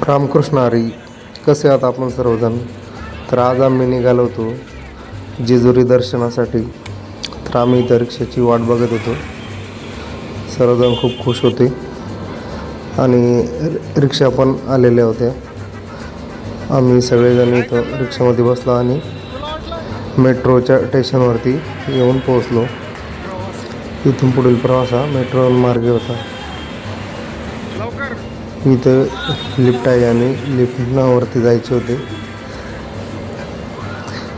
रामकृष्ण हरी. कसे आहात आपण सर्वजण? तर आज आम्ही निघालो होतो जेजुरी दर्शनासाठी. तर आम्ही इथं रिक्षाची वाट बघत होतो. सर्वजण खूप खुश होते आणि रिक्षा पण आलेल्या होत्या. आम्ही सगळेजण इथं रिक्षामध्ये बसलो आणि मेट्रोच्या स्टेशनवरती येऊन पोहोचलो. इथून पुढील प्रवास हा मेट्रो मार्गे होता. इथं लिफ्ट आहे आणि लिफ्टवरती जायचे होते.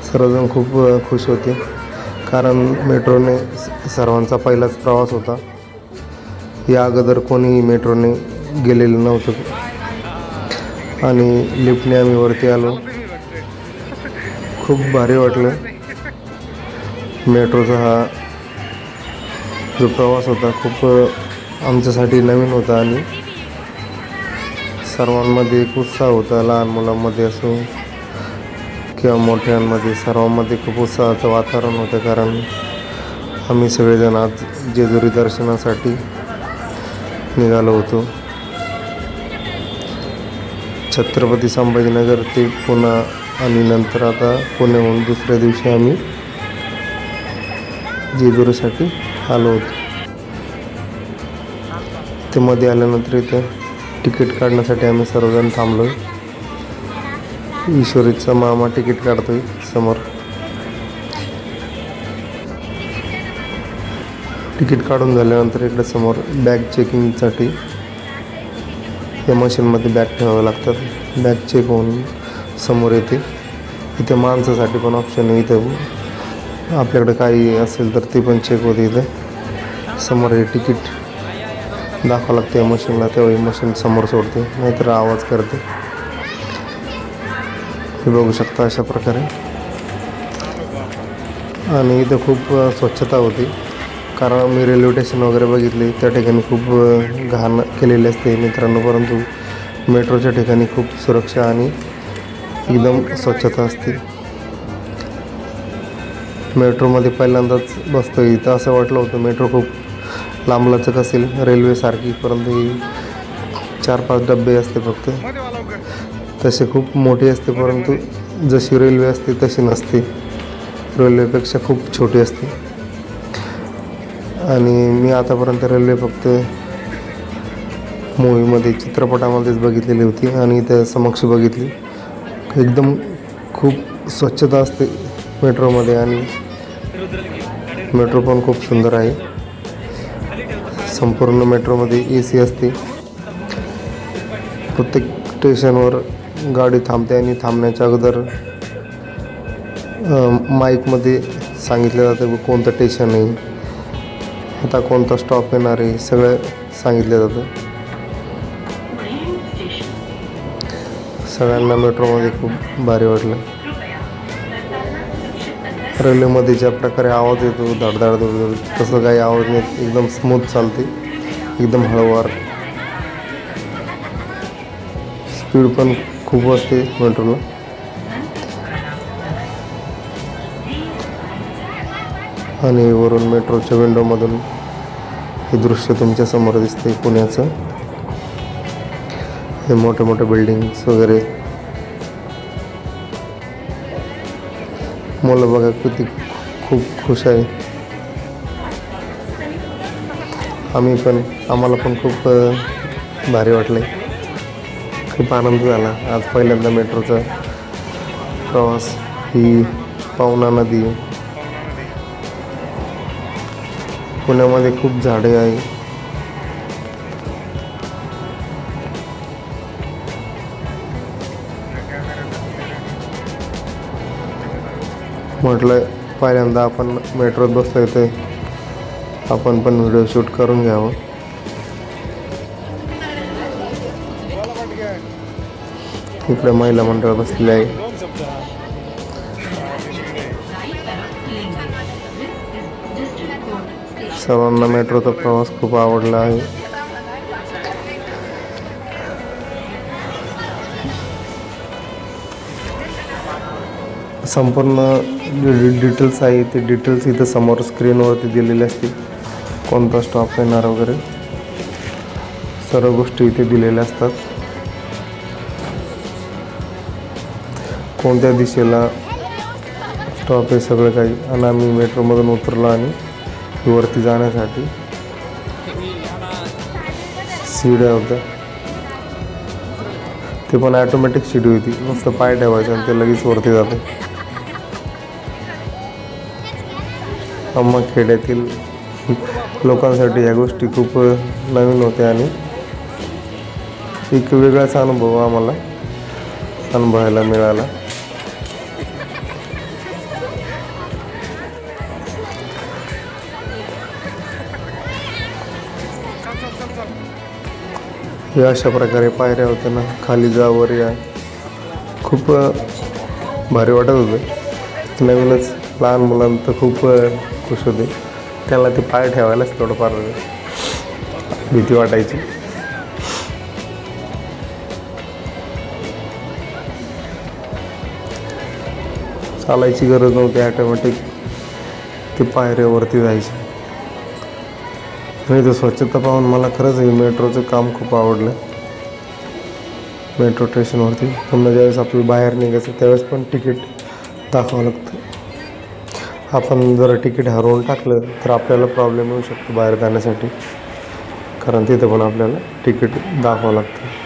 सर्वजण खूप खुश होते कारण मेट्रोने सर्वांचा पहिलाच प्रवास होता. या अगोदर कोणीही मेट्रोने गेलेलं नव्हतं आणि लिफ्टने आम्ही वरती आलो. खूप भारी वाटलं. मेट्रोचा हा जो प्रवास होता खूप आमच्यासाठी नवीन होता आणि सर्वांमध्ये एक उत्साह होता. लहान मुलांमध्ये असो किंवा मोठ्यांमध्ये, सर्वांमध्ये खूप उत्साहाचं वातावरण होतं कारण आम्ही सगळेजण आज जेजुरी दर्शनासाठी निघालो होतो. छत्रपती संभाजीनगर ते पुणे आणि नंतर आता पुण्याहून दुसऱ्या दिवशी आम्ही जेजुरीसाठी आलो होतो. ते मध्ये आल्यानंतर इथं तिकीट काढण्यासाठी आम्ही सर्वजण थांबलो. ईश्वरीचा मामा तिकीट काढतोय समोर. तिकीट काढून झाल्यानंतर इकडे समोर बॅग चेकिंगसाठी या मशीनमध्ये बॅग ठेवावं लागतात. बॅग चेक होऊन समोर येते. इथे माणसासाठी पण ऑप्शन आहे. इथं आपल्याकडे काही असेल तर ते पण चेक होते. इथं समोर हे तिकीट दाखवावं लागते मशीनला, तेव्हा ही मशीन समोर सोडते, नाहीतर आवाज करते. हे बघू शकता अशा प्रकारे. आणि इथं खूप स्वच्छता होती कारण मी रेल्वे स्टेशन वगैरे बघितले त्या ठिकाणी खूप घाण केलेली असते मित्रांनो, परंतु मेट्रोच्या ठिकाणी खूप सुरक्षा आणि एकदम स्वच्छता असते. मेट्रोमध्ये पहिल्यांदाच बसतो. इथं असं वाटलं होतं मेट्रो खूप लांबलचक असेल रेल्वेसारखी, परंतु ही 4-5 डबे असते फक्त. तसे खूप मोठी असते, परंतु जशी रेल्वे असते तशी नसते. रेल्वेपेक्षा खूप छोटी असते. आणि मी आतापर्यंत रेल्वे फक्त मूवीमध्ये, चित्रपटामध्येच बघितलेली होती आणि इथं समक्ष बघितली. एकदम खूप स्वच्छता असते मेट्रोमध्ये आणि मेट्रो पण खूप सुंदर आहे. संपूर्ण मेट्रोमध्ये AC असते. प्रत्येक स्टेशनवर गाडी थांबते आणि थांबण्याच्या अगोदर माईकमध्ये सांगितलं जातं कोणतं स्टेशन आहे, आता कोणता स्टॉप येणार आहे, सगळं सांगितलं जातं. सगळ्यांना मेट्रोमध्ये खूप भारी वाटलं. रेल्वेमध्ये ज्या प्रकारे आवाज येतो धडधड धडधड, तसं काही आवाज नाही. एकदम स्मूथ चालते, एकदम हळूवार. स्पीड पण खूप असते मेट्रोला. आणि वरून मेट्रोच्या विंडोमधून हे दृश्य तुमच्या समोर दिसते पुण्याचं. हे मोठे मोठे बिल्डिंग्स वगैरे. मुलं बघा किती खूप खुश आहे. आम्हाला पण खूप भारी वाटले. खूप आनंद झाला आज पहिल्यांदा मेट्रोचा प्रवास. ही पवना नदी. पुण्यामध्ये खूप झाडे आहे. म्हटलं पहिल्यांदा आपण मेट्रोत बसलो इथे, आपण पण व्हिडिओ शूट करून घ्यावं. इकडे महिला मंडळ बसलेले आहे. सर्वांना मेट्रोचा प्रवास खूप आवडला आहे. संपूर्ण डिटेल्स आहे ते डिटेल्स इथं समोर स्क्रीनवरती दिलेले असतील. कोणता स्टॉप येणार वगैरे सर्व गोष्टी इथे दिलेल्या असतात. कोणत्या दिशेला स्टॉप आहे सगळं काही. आणि आम्ही मेट्रोमधून उतरलो आणि वरती जाण्यासाठी शिड्या होत्या. ते पण ॲटोमॅटिक शिडी होती, नुसतं पाय ठेवायचं आणि ते लगेच वरती जाते. खेड्यातील लोकांसाठी या गोष्टी खूप नवीन होत्या आणि एक वेगळाच अनुभव आम्हाला अनुभवायला मिळाला. हे अशा प्रकारे पायऱ्या होत्या ना, खाली जा वर या, खूप भारी वाटत होतं. नवीनच लहान मुलांना तर खूप खुश होते. त्याला ते पाय ठेवायलाच थोडंफार भीती वाटायची. चालायची गरज नव्हती, ॲटोमॅटिक ते पायऱ्यावरती जायचे. आणि इथं स्वच्छता पाहून मला खरंच हे मेट्रोचं काम खूप आवडलं. मेट्रो स्टेशनवरती पुन्हा ज्यावेळेस आपल्याला बाहेर निघायचं त्यावेळेस पण तिकीट दाखवावं लागतं. आपण जर तिकीट हरवून टाकलं तर आपल्याला प्रॉब्लेम येऊ शकतो बाहेर जाण्यासाठी, कारण तिथं पण आपल्याला तिकीट दाखवावं लागतं.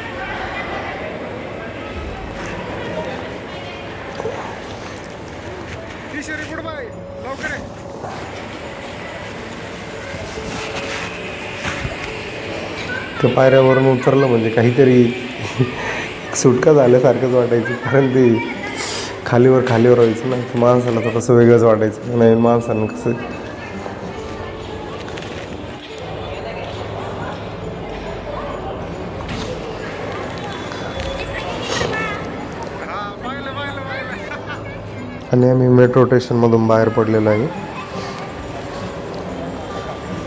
त्या पायऱ्यावरून उतरलं म्हणजे काहीतरी सुटका झाल्यासारखंच वाटायचं, कारण ते खालीवर व्हायचं ना, तर माणसाला तर कसं वेगळंच वाटायचं. नवीन माणसानं कसं आणि आम्ही मेट्रो स्टेशनमधून बाहेर पडलेलो आहे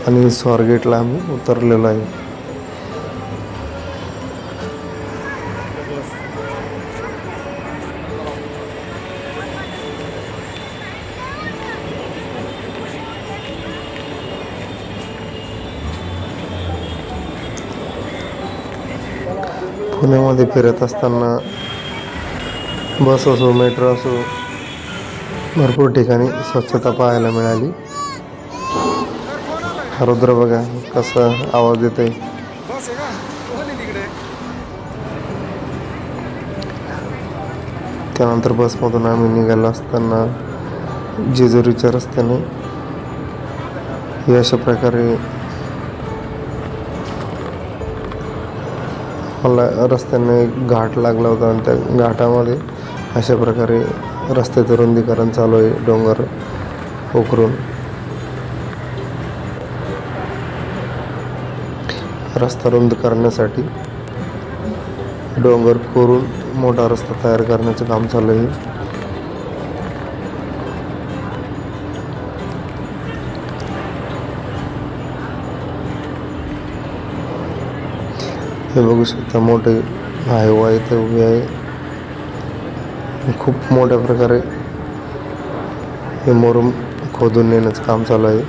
आणि स्वारगेटला आम्ही उतरलेलो आहे. पुण्यामध्ये फिरत असताना बस असो मेट्रो असो भरपूर ठिकाणी स्वच्छता पाहायला मिळाली. रुद्र बघा कसा आवाज येतोय. त्यानंतर बसमधून आम्ही निघालो असताना जेजुरीच्या रस्त्याने हे अशा प्रकारे मला रस्त्याने घाट लागला होता आणि त्या घाटामध्ये अशा प्रकारे रस्त्याचं रुंदीकरण चालू आहे. डोंगर उकरून रस्ता रुंद करण्यासाठी डोंगर कोरून मोठा रस्ता तयार करण्याचं काम चालू आहे. हे बघू शकता मोठे हायवे इथे उभे आहे. खूप मोठ्या प्रकारे हे मुरुम खोदून नेण्याचं काम चालू आहे,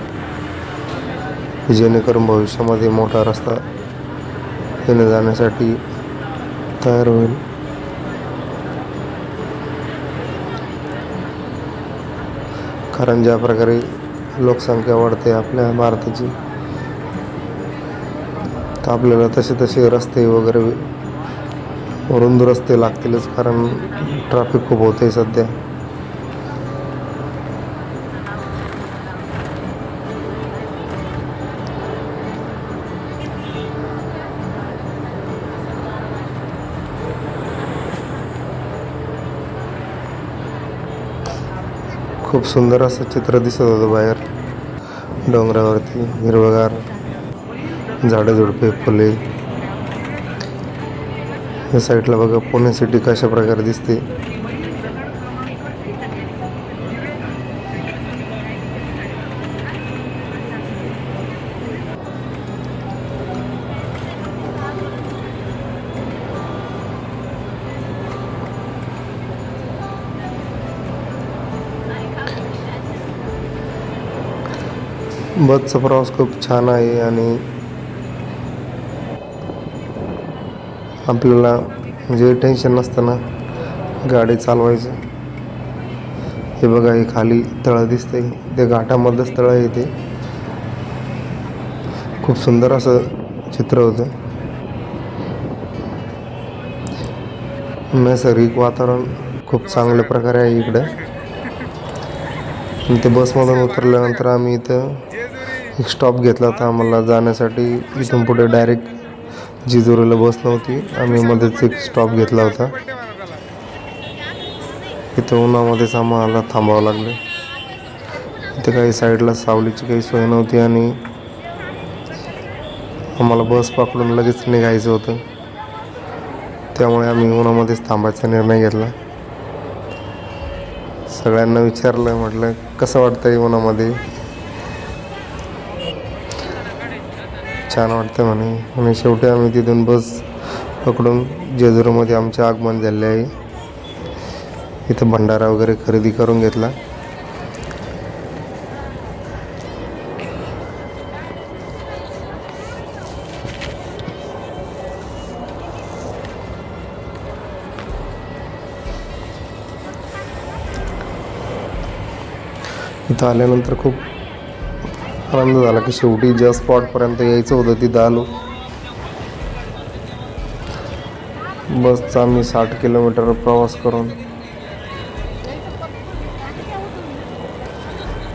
जेणेकरून भविष्यामध्ये मोठा रस्ता येण्या जाण्यासाठी तयार होईल. कारण ज्या प्रकारे लोकसंख्या वाढते आपल्या भारताची, तर आपल्याला तसे रस्ते वगैरे रुंद रस्ते लागतीलच, कारण ट्रॅफिक खूप होते सध्या. खूप सुंदर असं चित्र दिसत होतं बाहेर. डोंगरावरती हिरवगार झाडं झुडपे फुले. या साईडला बघा पुणे सिटी कशा प्रकारे दिसते. बसचा प्रवास खूप छान आहे आणि आपल्याला म्हणजे टेन्शन नसतं ना गाडी चालवायचं. हे बघा, हे खाली तळं दिसतंय, ते घाटामधलंच तळं आहे ते. खूप सुंदर असं चित्र होतं. नैसर्गिक वातावरण खूप चांगल्या प्रकारे आहे इकडं. आणि ते बसमधून उतरल्यानंतर आम्ही इथं एक स्टॉप घेतला होता आम्हाला जाण्यासाठी. इथून पुढे डायरेक्ट जेजुरीला बस नव्हती, आम्ही मध्येच एक स्टॉप घेतला होता. इथं उन्हामध्येच आम्हाला थांबावं लागलं. इथे काही साईडला सावलीची काही सोय नव्हती आणि आम्हाला बस पकडून लगेच निघायचं होतं. त्यामुळे आम्ही उन्हामध्येच थांबायचा निर्णय घेतला. सगळ्यांना विचारलं, म्हटलं कसं वाटतंय उन्हामध्ये. छान वाटतं म्हणे. आणि शेवटी आम्ही तिथून बस पकडून जेजुरीमध्ये आमचे आगमन झाले आहे. इथं भंडारा वगैरे खरेदी करून घेतला. इथं आल्यानंतर खूप आनंद झाला की शेवटी ज्या स्पॉटपर्यंत यायचं होतं तिथं आलो. बसचा आम्ही 60 किलोमीटर प्रवास करून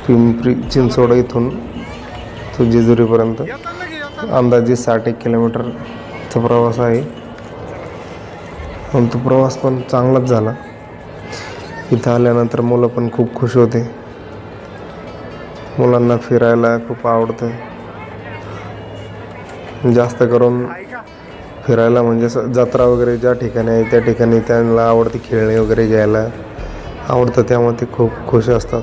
पिंपरी चिंचवड इथून तो जेजुरीपर्यंत अंदाजे 60 किलोमीटरचा प्रवास आहे. पण तो प्रवास पण चांगलाच झाला. इथं आल्यानंतर मुलं पण खूप खुश होते. मुलांना फिरायला खूप आवडतं. जास्त करून फिरायला म्हणजे जत्रा वगैरे ज्या ठिकाणी आहे त्या ठिकाणी त्यांना आवडते, खेळणे वगैरे घ्यायला आवडतं, त्यामुळे ते खूप खुश असतात.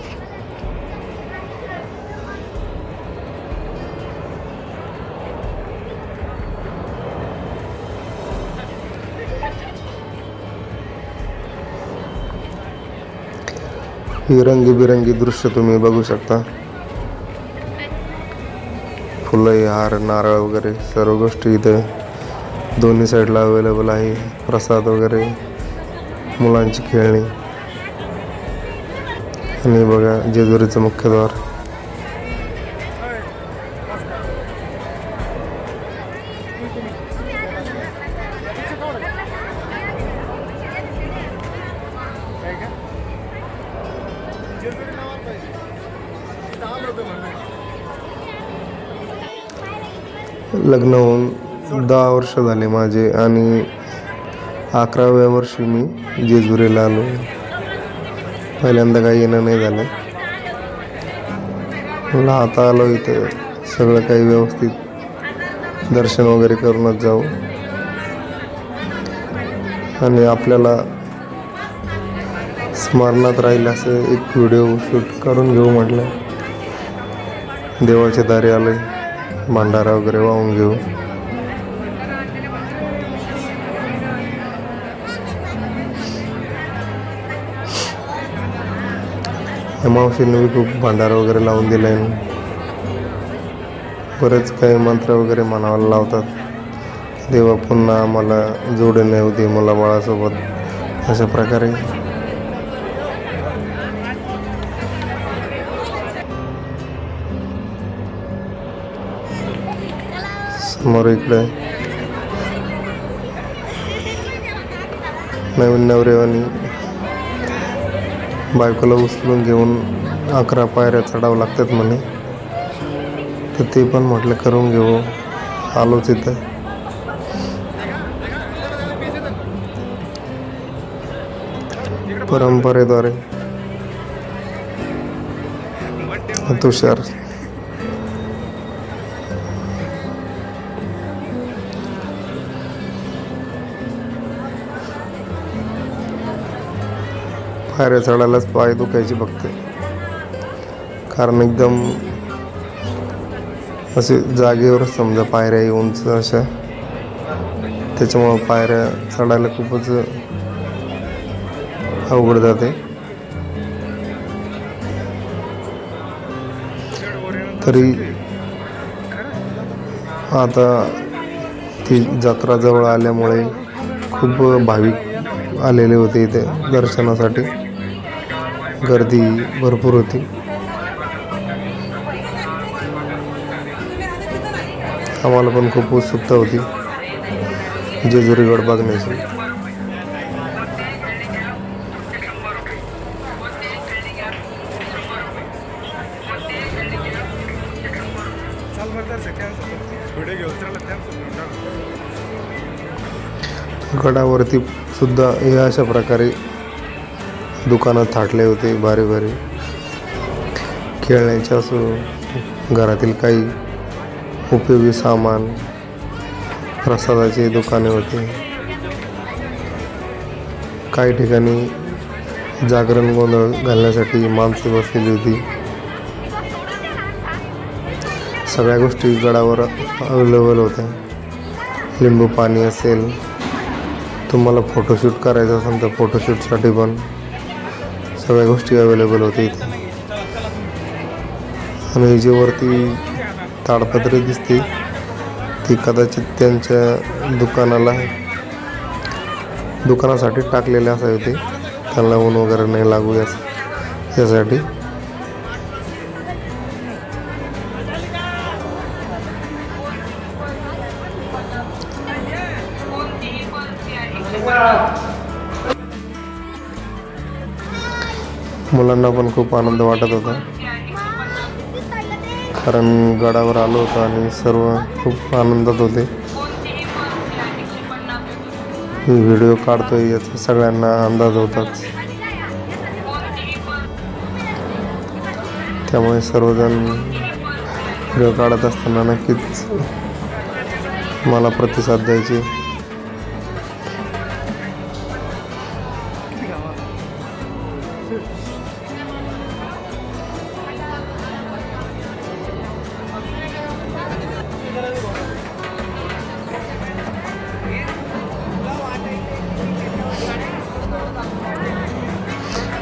ही रंगीबिरंगी दृश्य तुम्ही बघू शकता. फुलं, हार, नारळ वगैरे सर्व गोष्टी इथं दोन्ही साईडला अवेलेबल आहे. प्रसाद वगैरे, मुलांची खेळणी. आणि बघा जेजुरीचं मुख्यद्वार. लग्न होऊन 10 वर्ष झाले माझे आणि 11व्या वर्षी मी जेजुरीला आलो. पहिल्यांदा काही येणं नाही झालं. मला आता आलो इथं सगळं काही व्यवस्थित दर्शन वगैरे करूनच जाऊ. आणि आपल्याला स्मरणात राहील असं एक व्हिडिओ शूट करून घेऊ म्हटलं. देवाच्या दारी आले, भंडारा वगैरे वाहून घेऊ. मावशींनी बी खूप भंडारा वगैरे लावून दिला आहे. बरेच काही मंत्र वगैरे म्हणायला लावतात. देवा पुन्हा आम्हाला जोडून येऊ दे मला बाळासोबत, अशा प्रकारे. समोर इकडे नवीन नवरेवानी बायकोला उचलून घेऊन 11 पायऱ्या चढावं लागतात म्हणे. तर ते पण म्हटलं करून घेऊ. आलोच इथं. परंपरेद्वारे तुषार पायऱ्या चढायलाच पाय दुखायची बघते, कारण एकदम असे जागेवरच समजा पायऱ्या उंच अशा, त्याच्यामुळं पायऱ्या चढायला खूपच अवघड जाते. तरी आता ती जत्रा जवळ आल्यामुळे खूप भाविक आलेले होते इथे दर्शनासाठी. गर्दी भरपूर होती. आम्हाला पण खूप उत्सुकता होती जेजुरी गड बघण्याची. गडावरती सुद्धा हे अशा प्रकारे दुकानं थाटले होते. भारी भारी खेळण्याचे असो, घरातील काही उपयोगी सामान, प्रसादाचे दुकाने होते. काही ठिकाणी जागरण गोंधळ घालण्यासाठी माणसे बसलेली होती. सगळ्या गोष्टी गडावर अवेलेबल होत्या. लिंबू पाणी असेल, तुम्हाला फोटोशूट करायचं असेल तर फोटोशूटसाठी पण सगळ्या गोष्टी अवेलेबल होत्या इथे. आणि जी वरती ताडपत्री दिसते ती कदाचित त्यांच्या दुकानासाठी टाकलेले असावे ते, त्यांना ऊन वगैरे नाही लागू यासाठी. मुलांना पण खूप आनंद वाटत होता, कारण गडावर आलो होतो आणि सर्व खूप आनंदात होते. मी व्हिडिओ काढतोय याचा सगळ्यांना अंदाज होताच, त्यामुळे सर्वजण व्हिडिओ काढत असताना नक्कीच मला प्रतिसाद द्यायचे.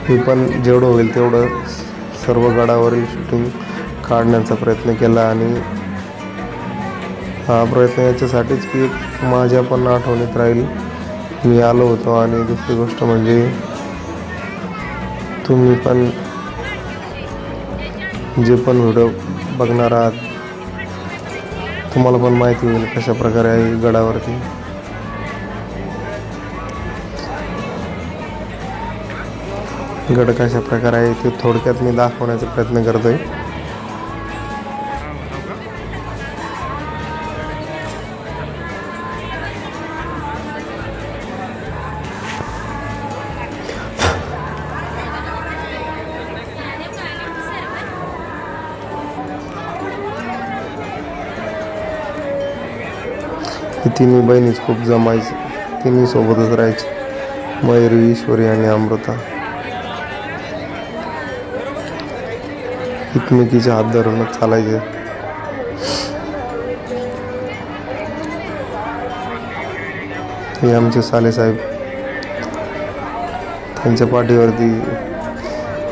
मी पण जेवढं होईल तेवढं सर्व गडावरील शूटिंग काढण्याचा प्रयत्न केला. आणि हा प्रयत्न याच्यासाठीच की माझ्या पण आठवणीत राहील मी आलो होतो. आणि दुसरी गोष्ट म्हणजे तुम्ही पण जे पण व्हिडिओ बघणार आहात तुम्हाला पण माहिती होईल कशा प्रकारे आहे गडावरती. गड कशा प्रकारे आहे ते थोडक्यात मी दाखवण्याचा प्रयत्न करतोय. ही तिन्ही बहिणीच खूप जमायची, तिन्ही सोबतच राहायची, मयुरी, ईश्वरी आणि अमृता. एकमेकीचे हात धरूनच चालायचे. हे आमचे सालेसाहेब, त्यांच्या पाठीवरती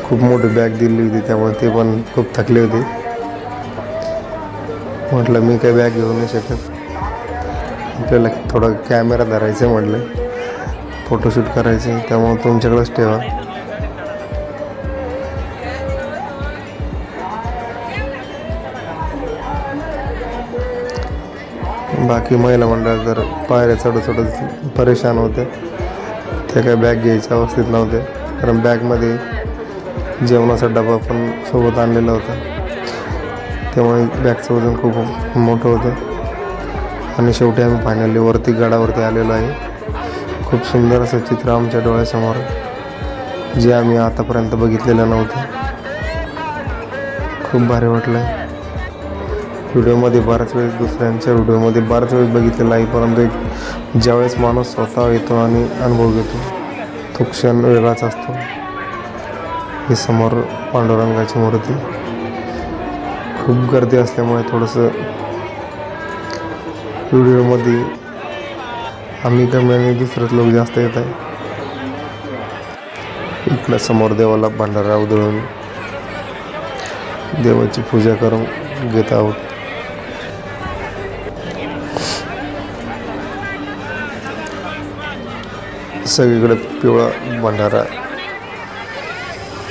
खूप मोठी बॅग दिली होती, त्यामुळे ते पण खूप थकले होते. म्हटलं मी काही बॅग घेऊ नाही शकत, आपल्याला थोडं कॅमेरा धरायचं म्हटलं, फोटोशूट करायचे, त्यामुळे तुमच्याकडेच ठेवा. बाकी महिला मंडळ तर पायऱ्या चढत परेशान होते. त्या काय बॅग घ्यायच्या अवस्थेत नव्हते, कारण बॅगमध्ये जेवणाचा डबा पण सोबत आणलेला होता, त्यामुळे बॅगचं वजन खूप मोठं होतं. आणि शेवटी आम्ही फायनली वरती गडावरती आलेलो आहे. खूप सुंदर असं चित्र आमच्या डोळ्यासमोर, जे आम्ही आतापर्यंत बघितलेलं नव्हतं. खूप भारी वाटलं. व्हिडिओमध्ये बऱ्याच वेळेस, दुसऱ्यांच्या व्हिडिओमध्ये बऱ्याच वेळेस बघितलेलं आहे, परंतु ज्यावेळेस माणूस स्वतः येतो आणि अनुभव घेतो तो क्षण वेगळाच असतो. हे समोर पांडुरंगाची मूर्ती, खूप गर्दी असल्यामुळे थोडंसं व्हिडिओमध्ये आम्ही कमी आणि दुसरेच लोक जास्त येत आहे. इकडं समोर देवाला भांडारा उधळून देवाची पूजा करून घेत आहोत. सगळीकडे पिवळा भंडारा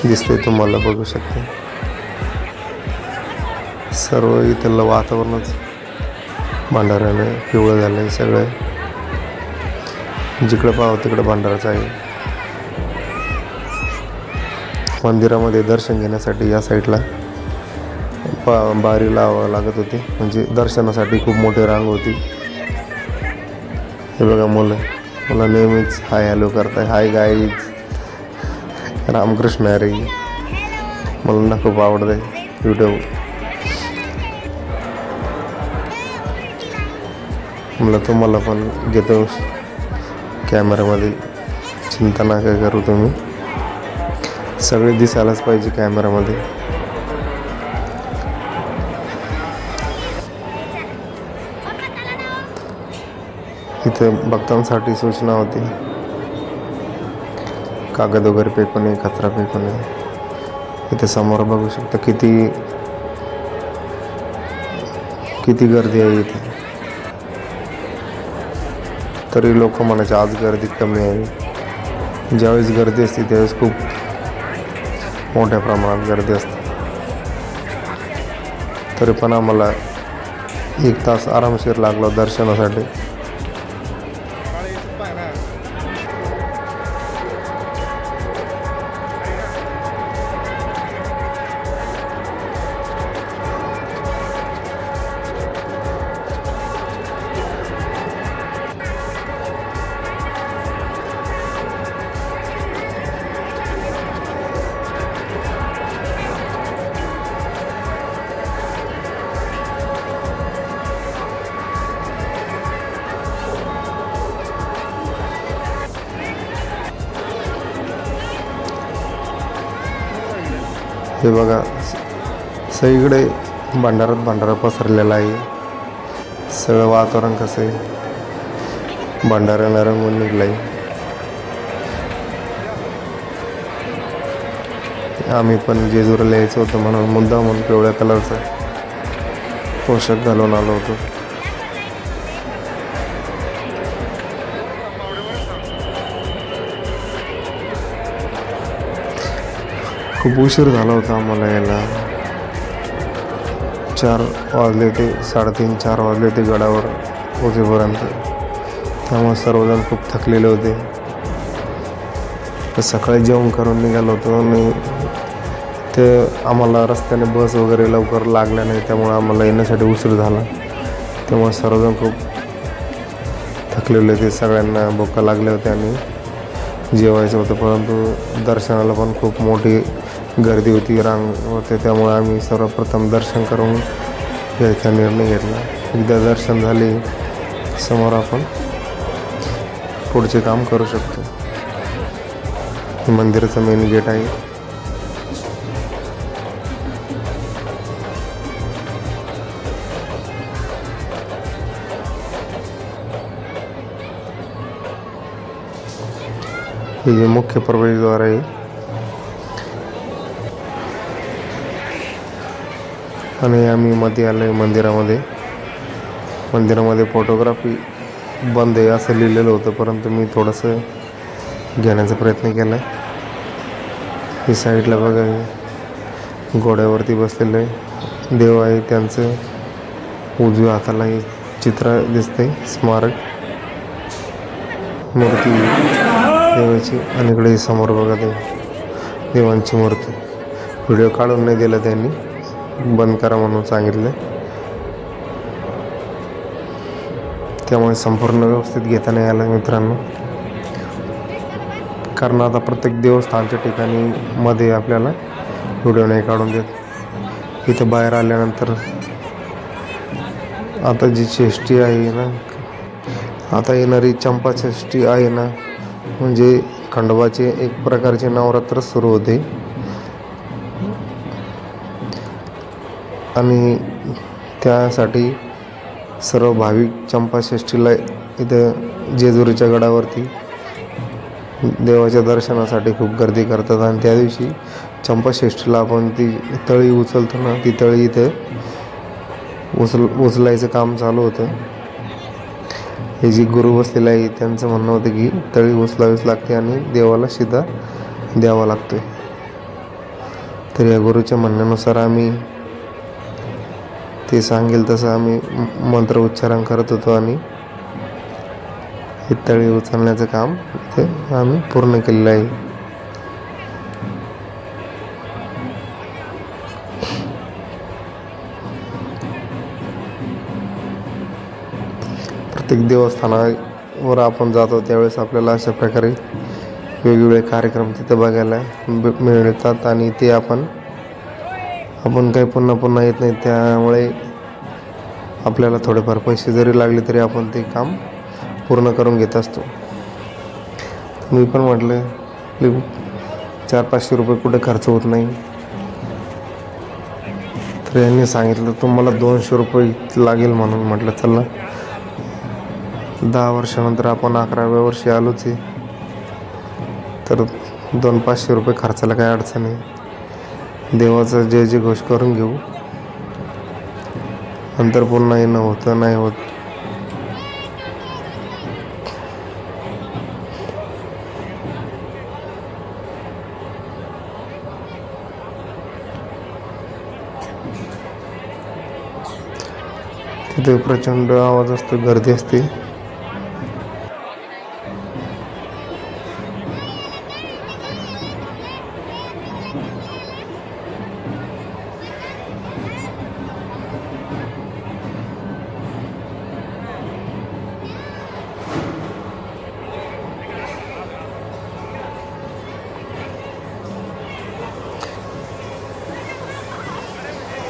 दिसते तुम्हाला, बघू शकते. सर्व इथलं वातावरणच भंडाऱ्याने पिवळं झालं आहे. सगळं जिकडं पाहावं तिकडं भंडाराच आहे. मंदिरामध्ये दर्शन घेण्यासाठी या साईडला बारी लावावं लागत होती, म्हणजे दर्शनासाठी खूप मोठी रांग होती. हे बघा मुलं मला नेहमीच हाय हॅलो करताय. Hi guys, Ramkrishna Hari. मुलांना खूप आवडतं व्हिडिओ. मला तुम्हाला पण घेतो कॅमेरामध्ये. चिंता नका करू तुम्ही, सगळे दिसायलाच पाहिजे कॅमेरामध्ये. इथे भक्तांसाठी सूचना होती, कागद वगैरे फेकू नये, कचरा फेकू नये. इथे समोर बघू शकता किती गर्दी आहे इथे. तरी लोक म्हणायचे आज गर्दी कमी आहे. ज्यावेळेस गर्दी असते त्यावेळेस खूप मोठ्या प्रमाणात गर्दी असते. तरी पण आम्हाला 1 तास आरामशीर लागला दर्शनासाठी. हे बघा सगळीकडे भंडारा पसरलेला आहे. सगळं वातावरण कसं आहे, भंडाऱ्याला रंगून निघलं आहे. आम्ही पण जेजुरीला यायचं होतं म्हणून मुद्दामून पिवळ्या कलरचा पोशाख घालून आलो होतो. खूप उशीर झाला होता आम्हाला यायला. 4 वाजले ते 3:30 4 वाजले ते गडावर पोहोचेपर्यंत. त्यामुळे सर्वजण खूप थकलेले होते. तर सकाळी जेवण करून निघालो होतो आणि ते आम्हाला रस्त्याने बस वगैरे लवकर लागल्या नाही, त्यामुळे आम्हाला येण्यासाठी उशीर झाला. त्यामुळे सर्वजण खूप थकलेले होते. सगळ्यांना भुका लागल्या होत्या आणि जेवायचं होतं, परंतु दर्शनाला पण खूप मोठी गर्दी होती, रांग होते. त्यामुळे आम्ही सर्वप्रथम दर्शन करून घ्यायचा निर्णय घेतला. एकदा दर्शन झाले समोर आपण पुढचे काम करू शकतो. मंदिराचं मेन गेट आहे. हे जे मुख्य प्रवेशद्वार आहे आणि आम्ही मध्ये आलो आहे मंदिरामध्ये फोटोग्राफी बंद आहे असं लिहिलेलं होतं, परंतु मी थोडंसं घेण्याचा प्रयत्न केला. ही साईडला बघा, घोड्यावरती बसलेलं आहे देव आहे. त्यांचं उजव्या हाताला हे चित्र दिसतंय, स्मारक मूर्ती देवाची. आणि इकडे समोर बघा ते देवांची मूर्ती. व्हिडिओ काढून नाही दिला त्यांनी, बंद करा म्हणून सांगितलं. त्यामुळे संपूर्ण व्यवस्थित घेता नाही आलं मित्रांनो. कारण आता प्रत्येक देवस्थानच्या ठिकाणी मध्ये आपल्याला व्हिडिओ नाही काढून देत. इथं बाहेर आल्यानंतर आता जी षष्ठी आहे ना, आता येणारी चंपाषष्ठी आहे ना, म्हणजे खंडोबाचे एक प्रकारचे नवरात्र सुरू होते. आणि त्यासाठी सर्व भाविक चंपाषष्ठीला इथं जेजुरीच्या गडावरती देवाच्या दर्शनासाठी खूप गर्दी करतात. आणि त्या दिवशी चंपाषष्ठीला आपण ती तळी उचलतो ना, ती तळी इथं उचलायचं काम चालू होतं. हे जी गुरु बसलेलं आहे त्यांचं म्हणणं होतं की तळी उचलावीच लागते आणि देवाला शिधा द्यावा लागतोय. तर या गुरुच्या म्हणण्यानुसार आम्ही ते सांगेल तसं आम्ही मंत्र उच्चारण करत होतो आणि हे तळी उचलण्याचं काम इथे आम्ही पूर्ण केलेलं आहे. प्रत्येक देवस्थानावर आपण जातो त्यावेळेस आपल्याला अशा प्रकारे वेगवेगळे कार्यक्रम तिथे बघायला मिळतात आणि ते आपण काही पुन्हा पुन्हा येत नाही, त्यामुळे आपल्याला थोडेफार पैसे जरी लागले तरी आपण ते काम पूर्ण करून घेत असतो. मी पण म्हटलं 400-500 रुपये कुठे खर्च होत नाही. तर यांनी सांगितलं तुम्हाला 200 रुपये लागेल म्हणून. म्हटलं चला, 10 वर्षानंतर आपण 11व्या वर्षी आलोच आहे, तर 200-500 रुपये खर्चाला काही अडचण आहे. देवाचं जय घोष करून घेऊ, नंतर पुन्हा येणं होतं नाही होत. तिथे प्रचंड आवाज असतो, गर्दी असते.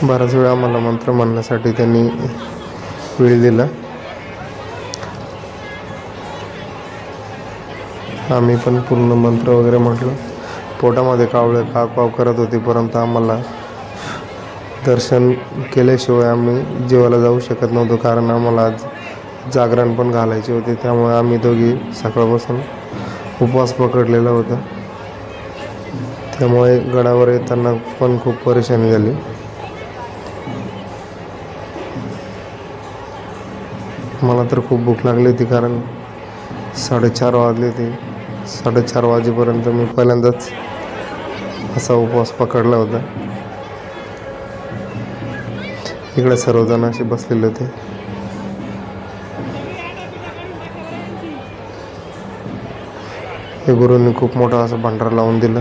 बराच वेळ आम्हाला मंत्र म्हणण्यासाठी त्यांनी वेळ दिला. आम्ही पण पूर्ण मंत्र वगैरे म्हटलं. पोटामध्ये कावळे काव करत होते, परंतु आम्हाला दर्शन केल्याशिवाय आम्ही जेवायला जाऊ शकत नव्हतो, कारण आम्हाला आज जागरण पण घालायचे होते. त्यामुळे आम्ही दोघी सकाळपासून उपवास पकडलेला होता. त्यामुळे गडावर येताना पण खूप परेशानी झाली. मला तर खूप भूक लागली होती, कारण 4:30 वाजले होते. 4:30 वाजेपर्यंत मी पहिल्यांदाच असा उपवास पकडला होता. इकडे सर्वजण असे बसलेले होते. हे गुरूंनी खूप मोठा असा भंडारा लावून दिला.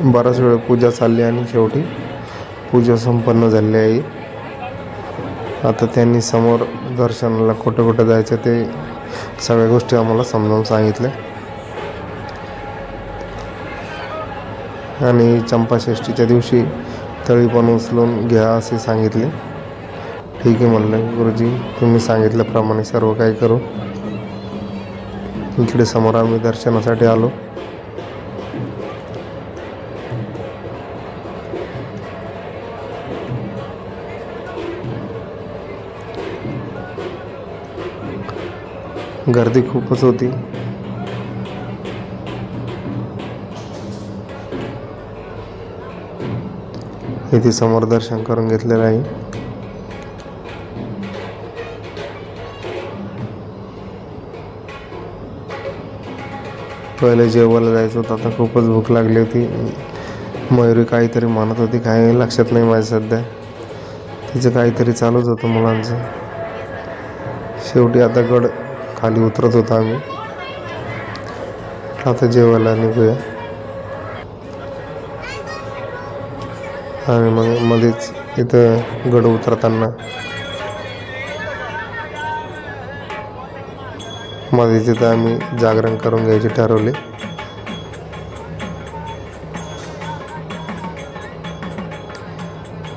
बराच वेळ पूजा चालली आणि शेवटी पूजा संपन्न झाली आहे. आता त्यांनी समोर दर्शनाला कुठं कुठं जायचं ते सगळ्या गोष्टी आम्हाला समजावून सांगितल्या. आणि चंपाषष्ठीच्या दिवशी तळी पण उचलून घ्या असे सांगितले. ठीक आहे म्हणलं, गुरुजी तुम्ही सांगितल्याप्रमाणे सर्व काही करू. इकडे समोर आम्ही दर्शनासाठी आलो. गर्दी खूपच होती. इथे समोर दर्शन करून घेतलेलं आहे. पहिले जेवायला जायचं होतं, आता खूपच भूक लागली होती. मयुरी काहीतरी म्हणत होती, काही लक्षात नाही माझ्या सध्या. तिचं काहीतरी चालूच होतं मुलांचं. शेवटी आता गड खाली उतरत होता आम्ही. आता जेवायला निघूया. आणि मग मध्येच इथं गड उतरताना मध्ये तिथं आम्ही जागरण करून घ्यायचे ठरवले.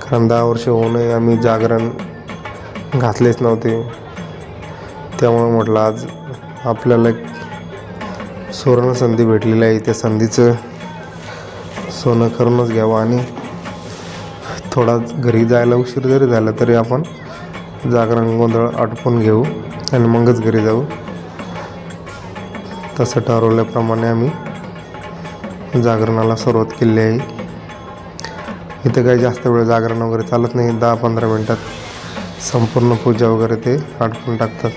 कारण 10 वर्ष होऊनही आम्ही जागरण घातलेच नव्हते. त्यामुळे म्हटलं आज आपल्याला एक सुवर्ण संधी भेटलेली आहे, त्या संधीचं सोनं करूनच घ्यावं आणि थोडा घरी जायला उशीर जरी झाला तरी आपण जागरण गोंधळ आटोपून घेऊ आणि मगच घरी जाऊ. तसं ठरवल्याप्रमाणे आम्ही जागरणाला सुरुवात केली आहे. इथे काही जास्त वेळ जागरण वगैरे चालत नाही. 10-15 मिनटात संपूर्ण पूजा वगैरे ते आटोपून टाकतात.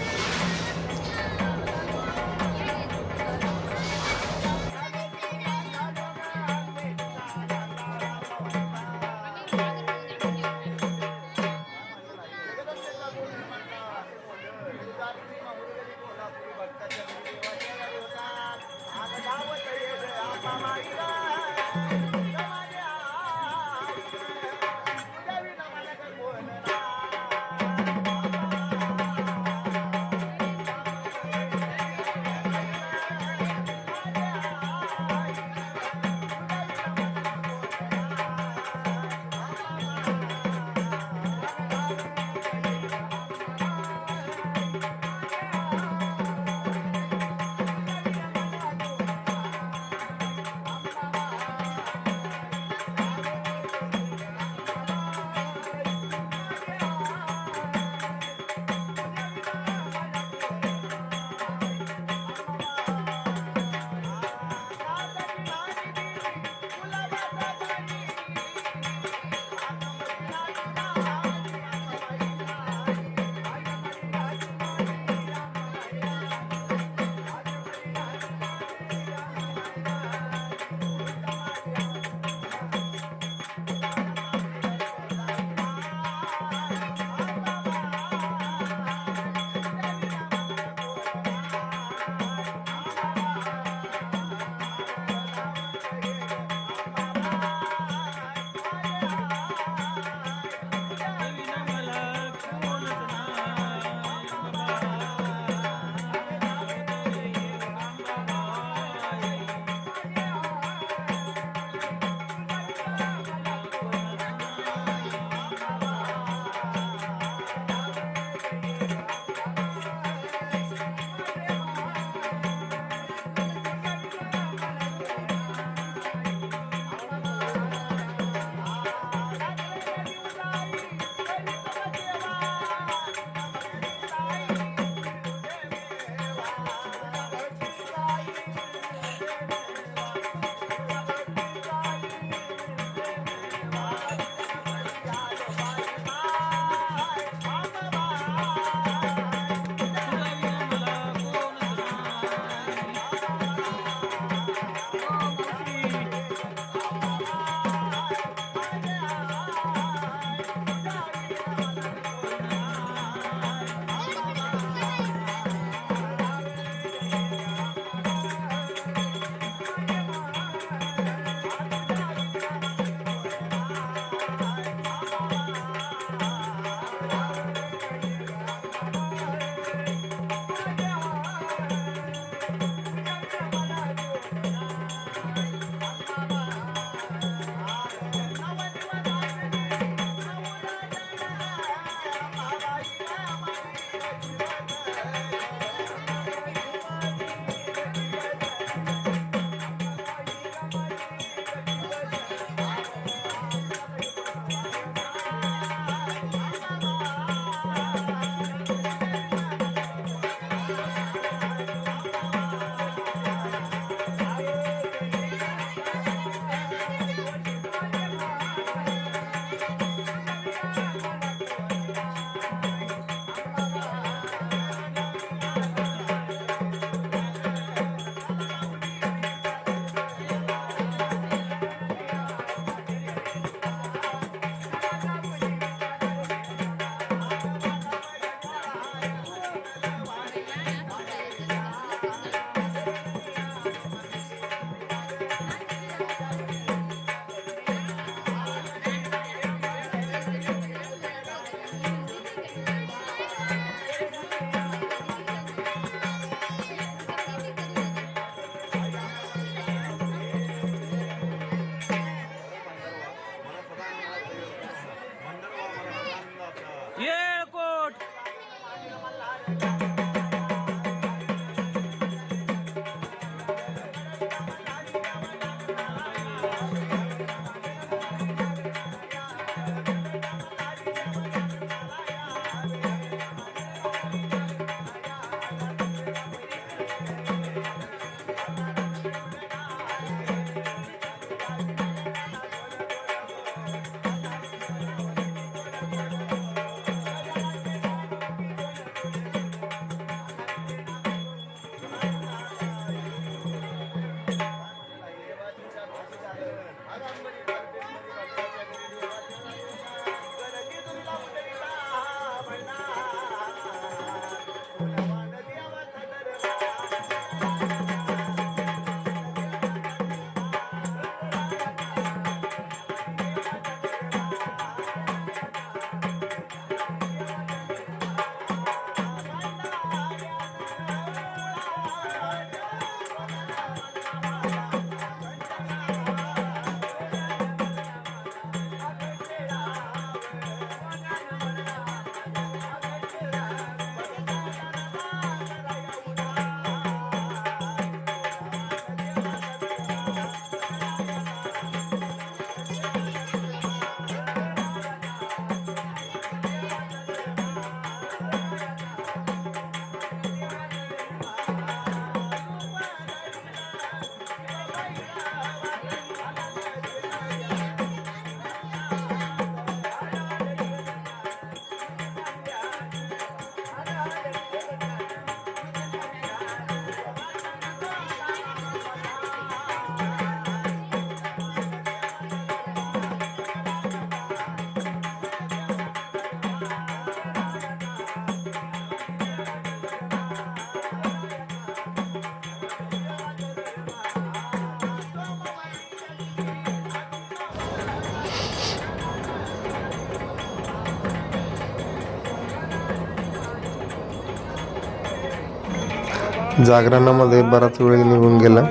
जागरणामध्ये बराच वेळ निघून गेला.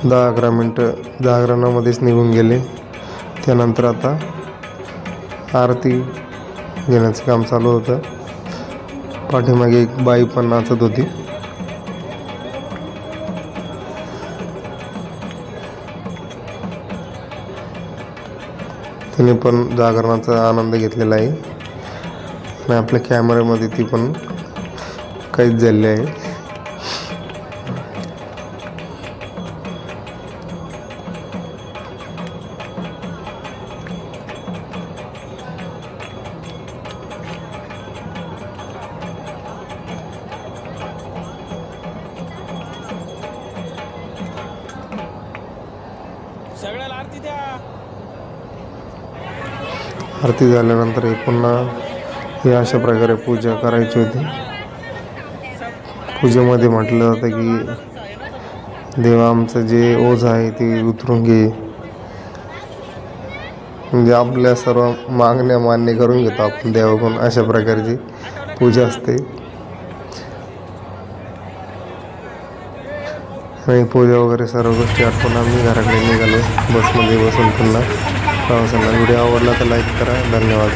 दहा 11 मिनटं जागरणामध्येच निघून गेले. त्यानंतर आता आरती घेण्याचं काम चालू होतं. पाठीमागे एक बाई पण नाचत होती. तिने पण जागरणाचा आनंद घेतलेला आहे आणि आपल्या कॅमेऱ्यामध्ये ती पण कैद झाली आहे. सगळ्याला आरती द्या. आरती झाल्यानंतर हे पुन्हा हे अशा प्रकारे पूजा करायची होती. पूजेमध्ये म्हटलं जातं की देवा आमचं जे ओझ आहे ते उतरून घे, म्हणजे आपल्या सर्व मागण्या मान्य करून घेतो आपण देवाकडून, अशा प्रकारची पूजा असते. आणि पूजा वगैरे सर्व गोष्टी आठवून आम्ही घराकडे निघालो. बसमध्ये बसून पुन्हा प्रवासाला. व्हिडिओ आवडला तर लाईक करा. धन्यवाद.